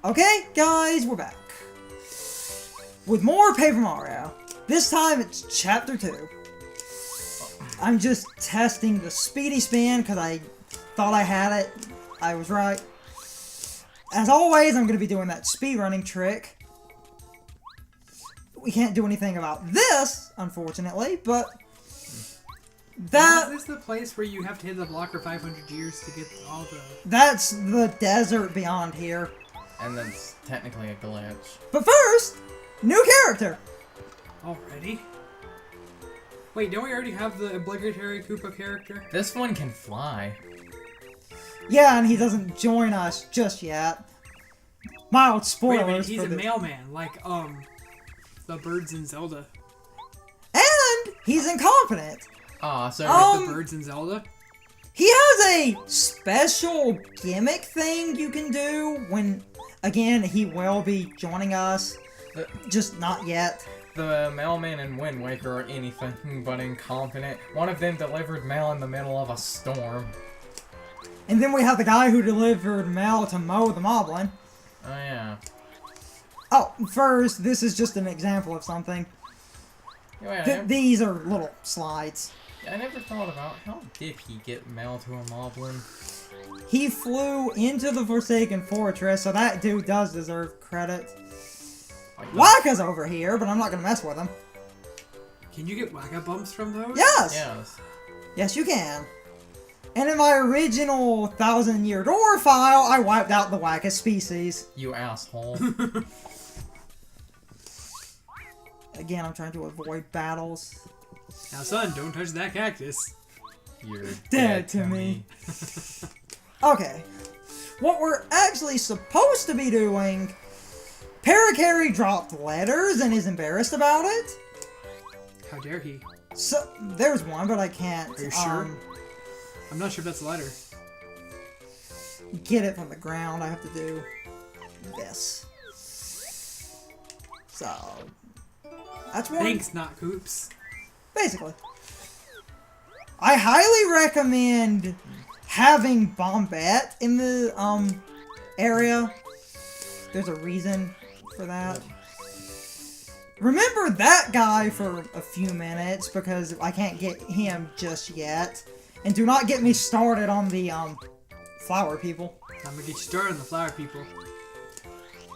Okay, guys, we're back. With more Paper Mario. This time it's Chapter 2. I'm just testing the speedy spin because I thought I had it. I was right. As always, I'm going to be doing that speedrunning trick. We can't do anything about this, unfortunately, but... Is this the place where you have to hit the block for 500 years to get all the... That's the desert beyond here. And that's technically a glitch. But first, new character! Already? Wait, don't we already have the obligatory Koopa character? This one can fly. Yeah, and he doesn't join us just yet. Mild spoilers. Wait a minute, he's for a the... mailman, like, the birds in Zelda. And he's incompetent. Ah, so Like the birds in Zelda? He has a special gimmick thing you can do when, again, he will be joining us. Just not yet. the mailman in Wind Waker are anything but incompetent. One of them delivered mail in the middle of a storm. And then we have the guy who delivered mail to mow the moblin. Oh yeah. Oh, first, this is just an example of something. These are little slides. I never thought about how did he get mail to a moblin? He flew into the Forsaken Fortress, so that dude does deserve credit. Waka's over here, but I'm not gonna mess with him. Can you get Waka bumps from those? Yes! Yes. Yes, you can. And in my original 1000 Year Door file, I wiped out the Waka species. You asshole. Again, I'm trying to avoid battles. Now, son, don't touch that cactus. You're Dead to me. Okay. What we're actually supposed to be doing... Parakarry dropped letters and is embarrassed about it. How dare he? So, there's one, but I can't... Are you sure? I'm not sure if that's a letter. Get it from the ground. I have to do this. So... That's one. Thanks, not Coops. Basically. I highly recommend having Bombette in the, area. There's a reason for that. Remember that guy for a few minutes, because I can't get him just yet. And do not get me started on the, flower people. I'm gonna get you started on the flower people.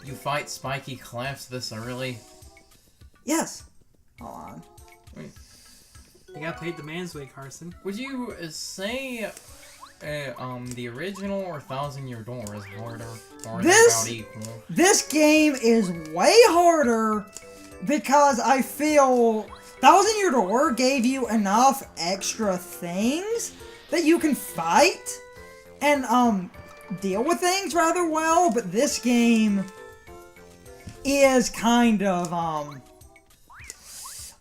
You fight spiky clefts this early? Yes. Hold on. Wait. You gotta play it the man's way, Carson. Would you say the original or 1000 Year Door is harder? Or This- about equal? This game is way harder because I feel 1000 Year Door gave you enough extra things that you can fight and deal with things rather well, but this game is kind of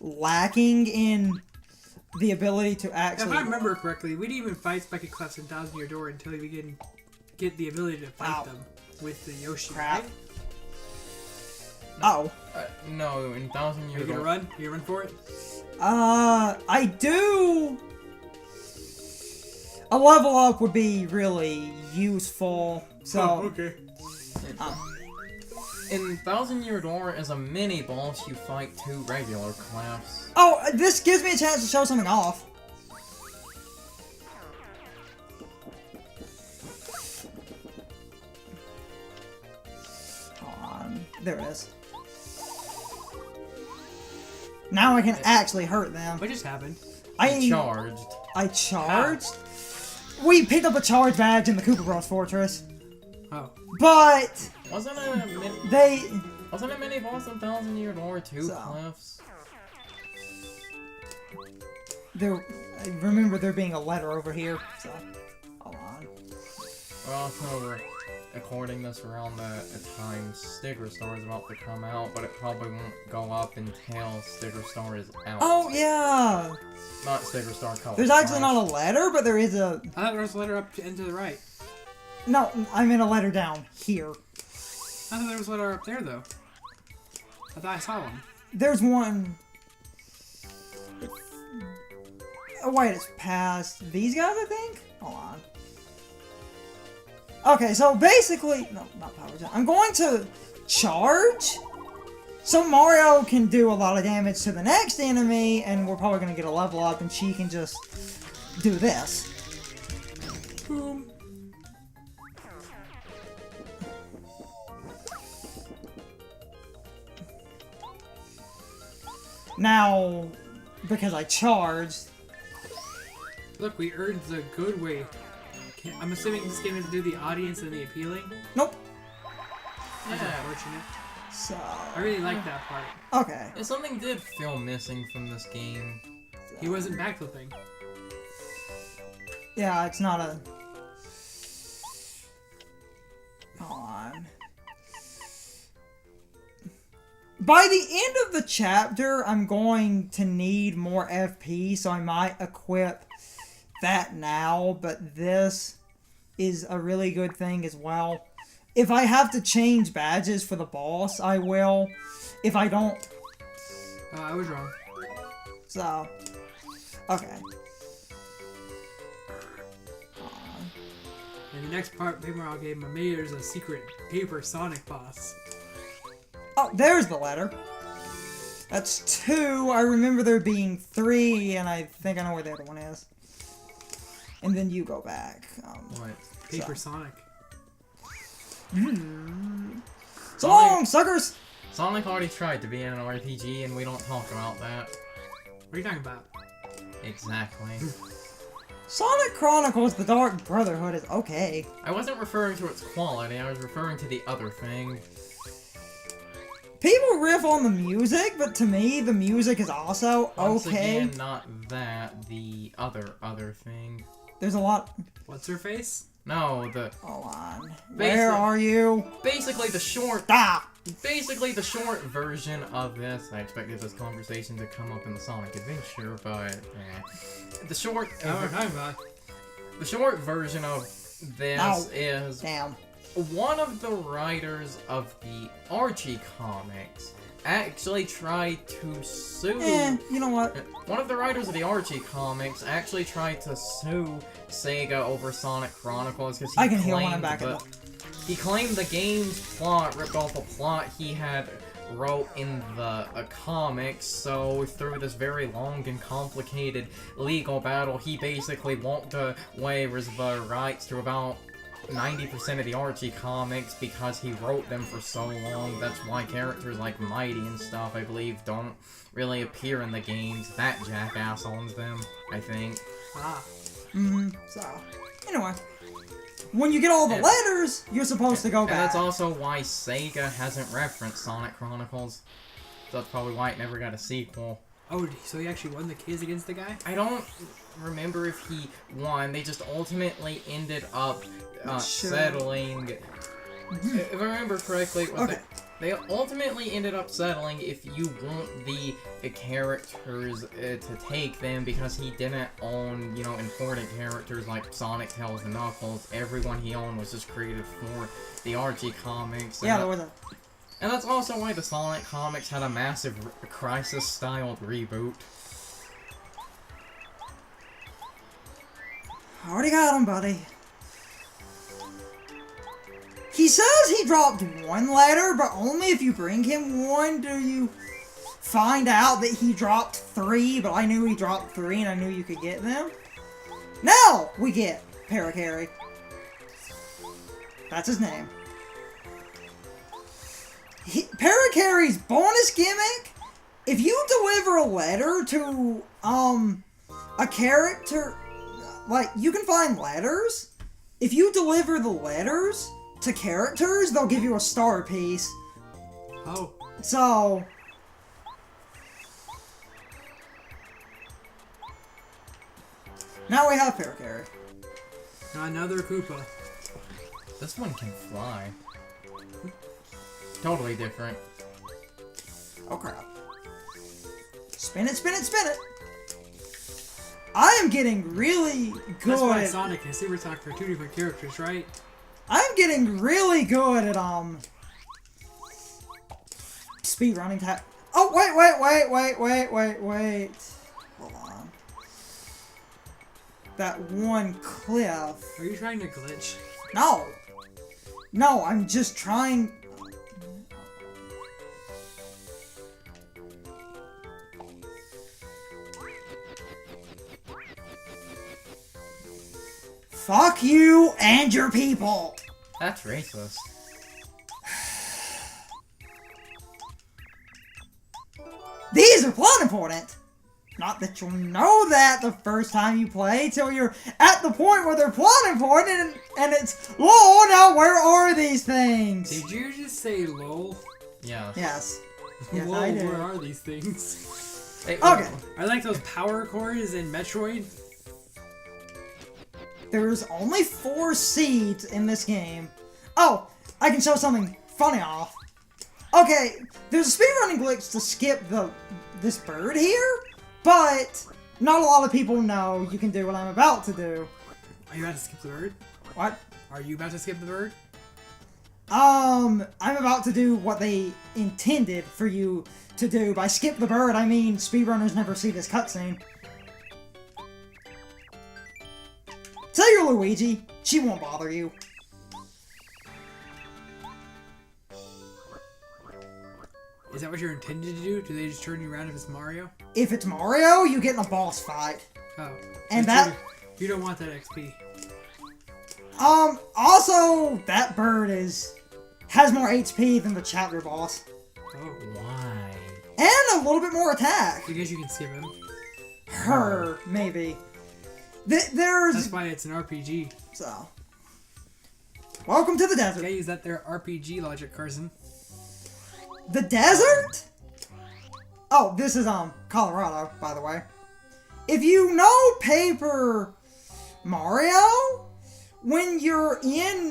lacking in the ability to actually... If I remember correctly, we didn't even fight Spiky Clefs in 1000 Year Door until we get the ability to fight them with the Yoshi, Crap. right? Oh. No, in 1000 Are Year you gonna Door. run? Are you gonna run for it? I do... A level up would be really useful, so... Oh, okay. In 1000 Year Door, as a mini boss, you fight 2 regular clefts. Oh, this gives me a chance to show something off. Hold on. There it is. Now I can actually hurt them. What just happened? You charged. I charged? We picked up a charge badge in the Koopa Bros Fortress. Oh. But... Wasn't a mini boss in 1000 Year Door 2 So. clefts? I remember there being a letter over here, so... Hold on. Well, so recording this around the time Sticker Star is about to come out, but it probably won't go up until Sticker Star is out. Oh, yeah! Not Sticker Star Color. There's actually not a letter, but there is a... I thought there was a letter up and to the right. No, I meant a letter down here. I thought there was a letter up there, though. I thought I saw one. There's one... Oh, wait, it's past these guys, I think? Hold on. Okay, so basically, no, not power jump. I'm going to charge, so Mario can do a lot of damage to the next enemy, and we're probably gonna get a level up, and she can just do this. Boom. Now, because I charged, Look, we earned the good way. I'm assuming this game is to do the audience and the appealing. nope. That's Yeah. unfortunate. So, I really like that part. okay. And something did feel missing from this game. He wasn't backflipping. Yeah, it's not a... Come on. By the end of the chapter, I'm going to need more FP, so I might equip that now, but this is a really good thing as well. If I have to change badges for the boss, I will. If I don't... I was wrong. So... Okay. In the next part, Paper Mario gave my there's a secret Paper Sonic boss. Oh, there's the letter. That's 2. I remember there being 3, and I think I know where the other one is. And then you go back. What? Paper Sonic. So long, suckers! Sonic already tried to be in an RPG, and we don't talk about that. What are you talking about? Exactly. Sonic Chronicles The Dark Brotherhood is okay. I wasn't referring to its quality, I was referring to the other thing. People riff on the music, but to me, the music is also Once okay. again, not that, the other thing. There's a lot... What's her face? No, Hold on. Basic- Where are you? basically the short Ah! version of this. I expected this conversation to come up in the Sonic Adventure, but the short the short version of this Ow. is Damn. one of the writers of the Archie comics actually tried to sue. You know what? One of the writers of the Archie comics actually tried to sue Sega over Sonic Chronicles because I can heal when I'm back in he claimed the game's plot ripped off a plot he had wrote in the comics, so through this very long and complicated legal battle, he basically walked away with the rights to about 90% of the Archie comics because he wrote them for so long. That's why characters like Mighty and stuff, I believe, don't really appear in the games. That jackass owns them, I think. Ah. So, anyway. When you get all the And- letters, you're supposed to go And back. that's also why Sega hasn't referenced Sonic Chronicles. That's probably why it never got a sequel. Oh, so he actually won the case against the guy? I don't remember if he won. They just ultimately ended up Sure. settling. If I remember correctly, Okay. they ultimately ended up settling if you want the characters to take them because he didn't own, important characters like Sonic, Tails, and Knuckles. Everyone he owned was just created for the Archie comics. Yeah, there was a... And that's also why the Sonic comics had a massive Crisis-styled reboot. Already got him, buddy. He says he dropped 1 letter, but only if you bring him 1 do you find out that he dropped 3, but I knew he dropped 3 and I knew you could get them. Now we get Parakarry. That's his name. Parakarry's bonus gimmick, if you deliver a letter to, a character, like, you can find letters. If you deliver the letters to characters, they'll give you a star piece. Oh. So... Now we have Parakarry. Another Koopa. This one can fly. Totally different. Oh crap. Spin it, spin it, spin it! I am getting really good That's why at... Sonic and Super Sonic are 2 different characters, right? I'm getting really good at, speedrunning tap. Oh, wait. Hold on. That one cliff. Are you trying to glitch? No! No, I'm just trying... Fuck you and your people! That's racist. These are plot important! Not that you'll know that the first time you play, till you're at the point where they're plot important, and it's, lol, now where are these things? Did you just say lol? Yeah. Yes. Yes, Lol, I did. where are these things? Hey, Okay. I like those power cores in Metroid. There's only 4 seeds in this game. Oh, I can show something funny off. Okay, there's a speedrunning glitch to skip this bird here, but not a lot of people know you can do what I'm about to do. Are you about to skip the bird? What? Are you about to skip the bird? I'm about to do what they intended for you to do. By skip the bird, I mean speedrunners never see this cutscene. Tell your Luigi, she won't bother you. Is that what you're intended to do? Do they just turn you around if it's Mario? If it's Mario, you get in a boss fight. Oh. And But that... You don't want that XP. Also, that bird has more HP than the chapter boss. Oh. Why? And a little bit more attack. Because you can skip him. Her, maybe. There's... That's why it's an RPG. So. Welcome to the You desert. gotta use that there RPG logic, Carson. The desert? Oh, this is, Colorado, by the way. If you know Paper Mario, when you're in,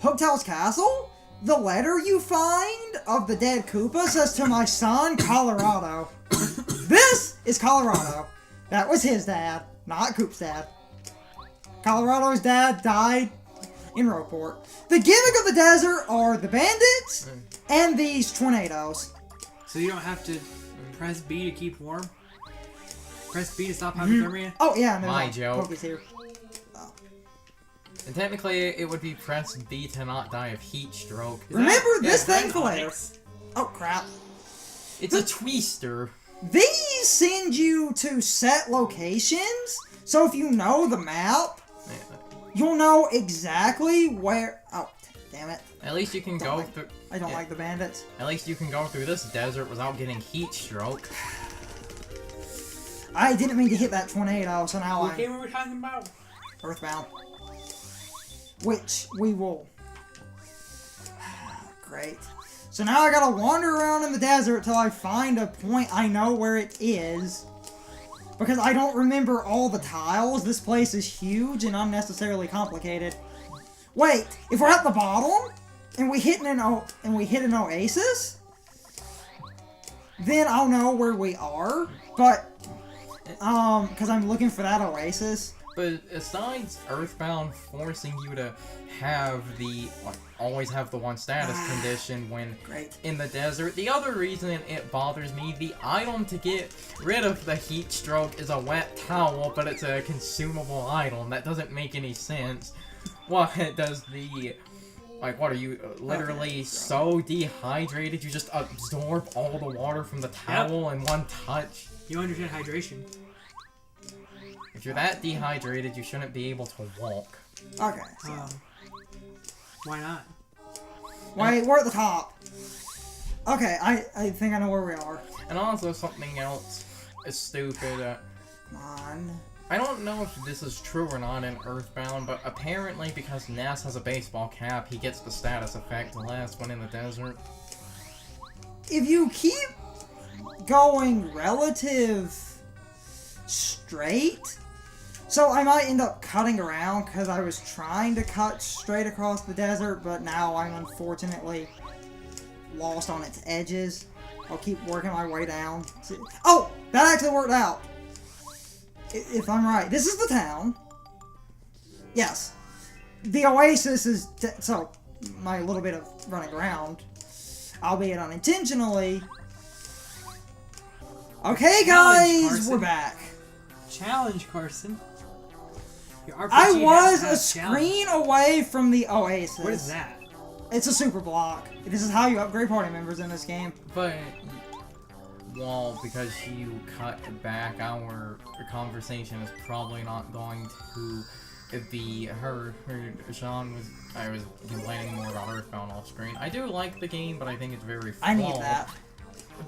Hooktail's castle, the letter you find of the dead Koopa says to my son, Colorado. This is Colorado. That was his dad, not Coop's dad. Colorado's dad died in Roadport. The gimmick of the desert are the bandits and these tornadoes. So you don't have to press B to keep warm? Press B to stop hypothermia? Oh, yeah, no, My joke. Poke's here. And technically, it would be press B to not die of heat stroke. Remember this Yeah, thing for later. Onyx? Oh, crap. It's a twister. These send you to set locations, so if you know the map, you'll know exactly where... Oh, damn it. At least you can go through. I don't like the bandits. At least you can go through this desert without getting heat stroke. I didn't mean to hit that tornado, so now What I'm game were we talking about? earthbound. Which we will... Great. So now I gotta wander around in the desert till I find a point I know where it is. Because I don't remember all the tiles. This place is huge and unnecessarily complicated. Wait, if we're at the bottom and we hit an oasis, then I'll know where we are. But because I'm looking for that oasis. But aside Earthbound forcing you to have always have the one status condition when Great. in the desert, the other reason it bothers me, the item to get rid of the heat stroke is a wet towel, but it's a consumable item. That doesn't make any sense. What does the... Like, what are you, literally so dehydrated you just absorb all the water from the towel in one touch? You understand hydration. If you're that dehydrated, you shouldn't be able to walk. Okay. So. Why not? Wait, we're at the top. Okay, I think I know where we are. And also something else is stupid. Come on. I don't know if this is true or not in Earthbound, but apparently because Ness has a baseball cap, he gets the status effect the last one in the desert. If you keep going relative straight, so I might end up cutting around because I was trying to cut straight across the desert, but now I'm unfortunately lost on its edges. I'll keep working my way down. Oh, that actually worked out. If I'm right, this is the town. Yes. The oasis is... So, my little bit of running around, albeit unintentionally. Okay, guys, we're back. Challenge, Carson. Your RPG I was a has to have challenge. screen away from the oasis. What is that? It's a super block. This is how you upgrade party members in this game. But, well, because you cut back, our conversation is probably not going to be Sean was, I was complaining more about Earthbound off screen. I do like the game, but I think it's very flawed. I need that.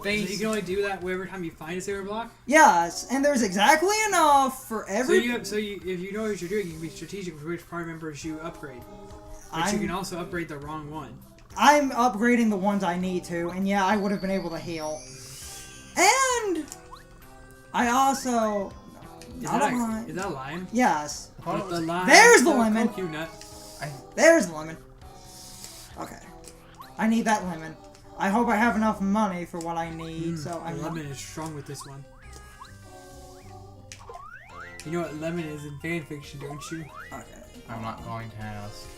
So you can only do that every time you find a silver block? Yes, and there's exactly enough for every... if you know what you're doing, you can be strategic with which party members you upgrade. But you can also upgrade the wrong one. I'm upgrading the ones I need to, and yeah, I would have been able to heal. And I also... Is that lime? Yes. The lime, there's the lemon. Coconut. There's the lemon. Okay. I need that lemon. I hope I have enough money for what I need, so I'm... Lemon is strong with this one. You know what lemon is in fanfiction, don't you? Okay. I'm not going to ask.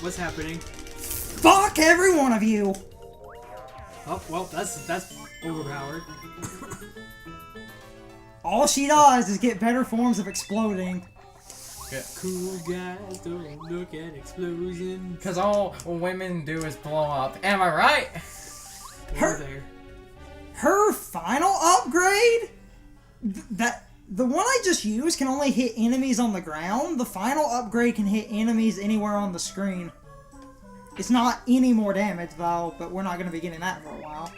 What's happening? Fuck every one of you! Oh, well, that's overpowered. All she does is get better forms of exploding. Cool guys don't look at explosions. Because all women do is blow up. Am I right? Her final upgrade? The one I just used can only hit enemies on the ground. The final upgrade can hit enemies anywhere on the screen. It's not any more damage, though, but we're not going to be getting that for a while.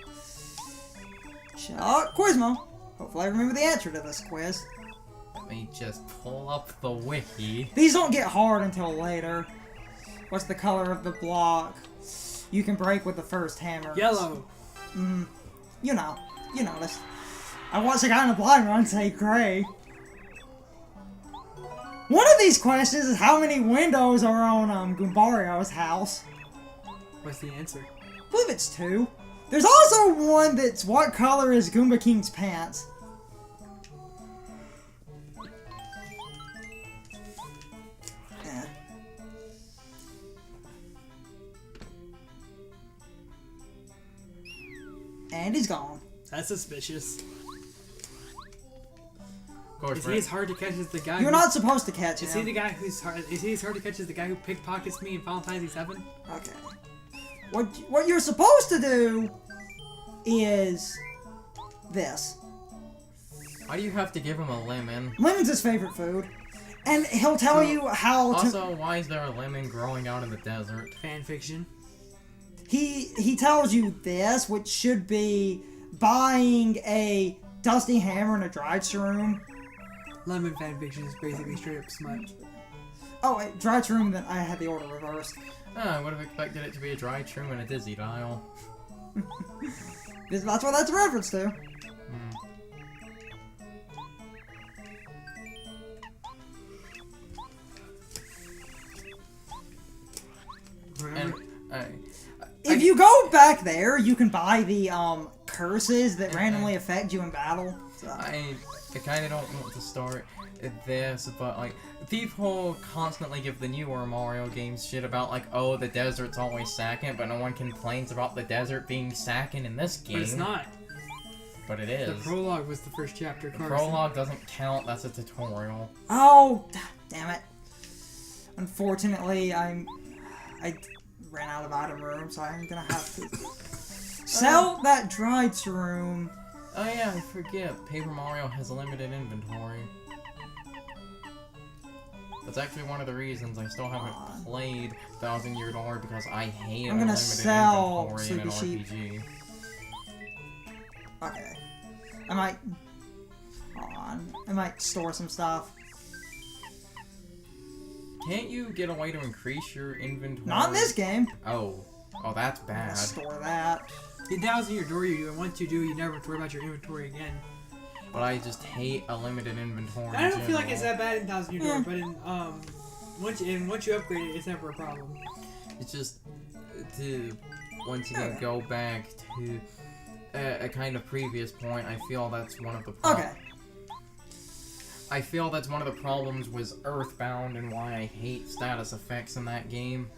Quizmo. Hopefully I remember the answer to this quiz. Let me just pull up the wiki. These don't get hard until later. What's the color of the block? You can break with the first hammer. Yellow. You know. You noticed. I watched a guy in a blind run say gray. One of these questions is how many windows are on Goombario's house. What's the answer? I believe it's 2. There's also one that's what color is Goomba King's pants? And he's gone. That's suspicious. Course, is he as hard to catch as the guy? You're not supposed to catch him. Is he the guy who's hard? Is he as hard to catch as the guy who pickpockets me in Final Fantasy VII? Okay. What you're supposed to do is this. Why do you have to give him a lemon? Lemon's his favorite food, and he'll tell you how to. Also, why is there a lemon growing out in the desert? Fanfiction. He tells you this, which should be buying a dusty hammer and a dried shroom. Lemon fanfiction is basically straight up smut. Oh, wait, dried shroom, then I had the order reversed. I would have expected it to be a dried shroom and a dizzy dial. That's what that's a reference to. Remember? If you go back there, you can buy the curses that randomly affect you in battle. So. I kind of don't want to start this, but like people constantly give the newer Mario games shit about like, oh, the desert's always sacking, but no one complains about the desert being sacking in this game. But it's not. But it is. The prologue was the first chapter. The prologue doesn't count. That's a tutorial. Oh, damn it! Unfortunately, I ran out of item room, so I'm gonna have to sell that dried shroom. Oh yeah, I forget. Paper Mario has a limited inventory. That's actually one of the reasons I still haven't played 1000 Year Door, because I hate I'm gonna unlimited sell inventory in an Sleepy RPG. Okay. I might... Hold on. I might store some stuff. Can't you get a way to increase your inventory? Not in this game. Oh, that's I'm bad. gonna store that. In 1000 Year Door you do, and once you do, you never have to worry about your inventory again. But I just hate a limited inventory. I don't feel like it's that bad in 1000 Year Door, but in once you upgrade it, it's never a problem. It's just to once again go back to a kind of previous point. I feel that's one of the I feel that's one of the problems was Earthbound and why I hate status effects in that game.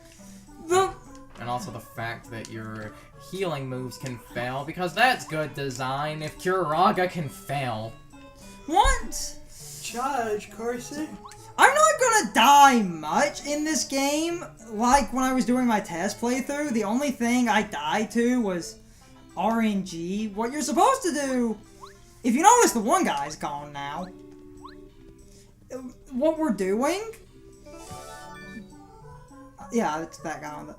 And also the fact that your healing moves can fail, because that's good design. If Curaga can fail. What? Charge, Carson. I'm not gonna die much in this game. Like when I was doing my test playthrough, the only thing I died to was RNG. What you're supposed to do, if you notice, the one guy's gone now. What we're doing? Yeah, it's that guy on the...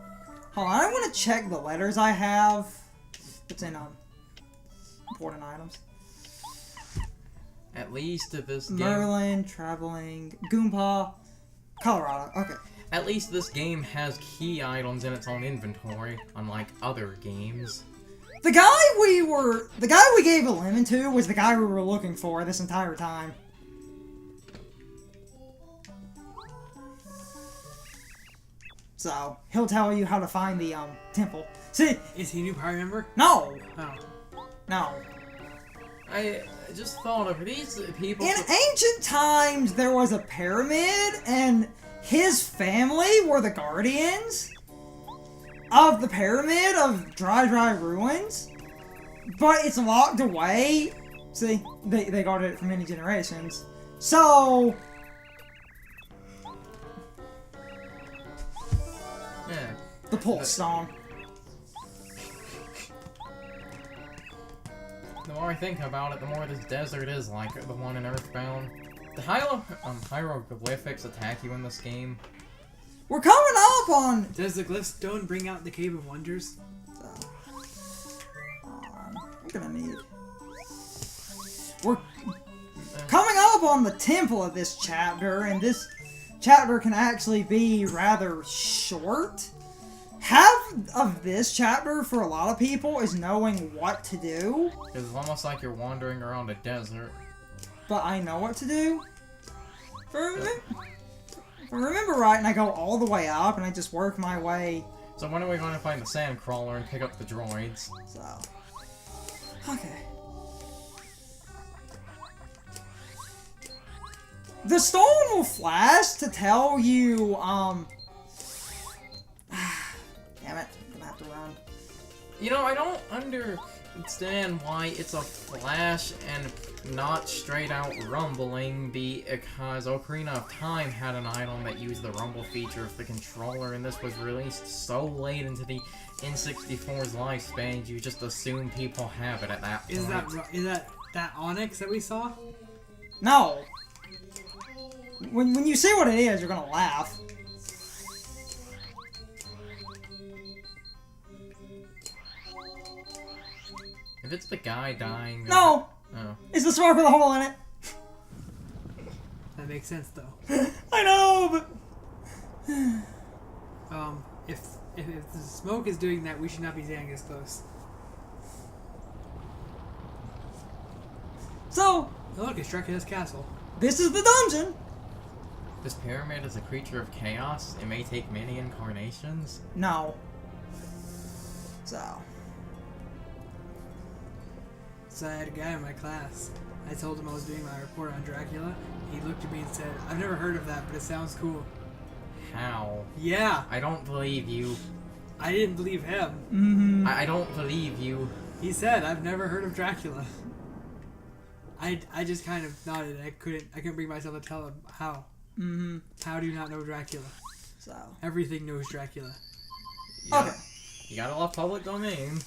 Hold on, I want to check the letters I have. It's in, important items. At least this game... Merlin, Traveling, Goomba, Colorado. Okay. At least this game has key items in its own inventory, unlike other games. The guy we gave a lemon to was the guy we were looking for this entire time. So, he'll tell you how to find the, temple. See? Is he a new party member? No! Oh. No. I just thought of these people... In ancient times, there was a pyramid, and his family were the guardians of the pyramid of dry ruins. But it's locked away. See? They guarded it for many generations. So... Yeah. The pulse song. The more I think about it, the more this desert is like the one in Earthbound. The hieroglyphics attack you in this game. We're coming up on... Does the glyph stone bring out the Cave of Wonders? I'm gonna need... We're coming up on the temple of this chapter, and this chapter can actually be rather short. Half of this chapter, for a lot of people, is knowing what to do. It's almost like you're wandering around a desert. But I know what to do. If I remember right, and I go all the way up, and I just work my way. So when are we going to find the Sandcrawler and pick up the droids? So... Okay. The stone will flash to tell you, damn it, I'm gonna have to run. You know, I don't understand why it's a flash and not straight out rumbling, because Ocarina of Time had an item that used the rumble feature of the controller, and this was released so late into the N64's lifespan, you just assume people have it at that point. Is that Onyx that we saw? No. When you see what it is, you're gonna laugh. If it's the guy dying... No! Oh. It's the spark with a hole in it. That makes sense, though. I know, but... If the smoke is doing that, we should not be standing this close. So... Oh, look, it's Dracula's castle. This is the dungeon. This pyramid is a creature of chaos. It may take many incarnations. No. So... So I had a guy in my class. I told him I was doing my report on Dracula. He looked at me and said, "I've never heard of that, but it sounds cool." How? Yeah. I don't believe you. I didn't believe him. Mm-hmm. I don't believe you. He said, "I've never heard of Dracula." I just kind of nodded. I couldn't bring myself to tell him how. Mm-hmm. How do you not know Dracula? So... Everything knows Dracula. You Okay. You gotta love public domain.